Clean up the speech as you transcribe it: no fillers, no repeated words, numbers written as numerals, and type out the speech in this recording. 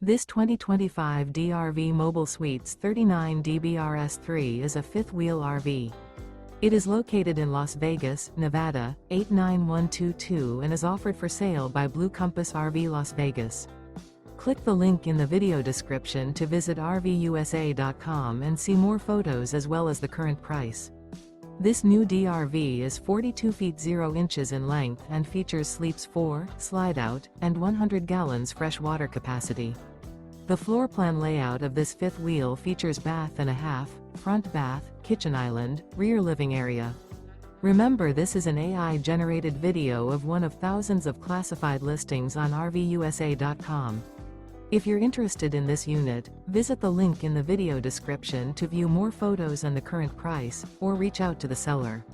This 2025 DRV Mobile Suites 39 DBRS3 is a fifth-wheel RV. It is located in Las Vegas, Nevada, 89122 and is offered for sale by Blue Compass RV Las Vegas. Click the link in the video description to visit RVUSA.com and see more photos as well as the current price. This new DRV is 42 feet 0 inches in length and features sleeps 4, slide-out, and 100 gallons fresh water capacity. The floor plan layout of this fifth wheel features bath and a half, front bath, kitchen island, rear living area. Remember, this is an AI-generated video of one of thousands of classified listings on RVUSA.com. If you're interested in this unit, visit the link in the video description to view more photos and the current price, or reach out to the seller.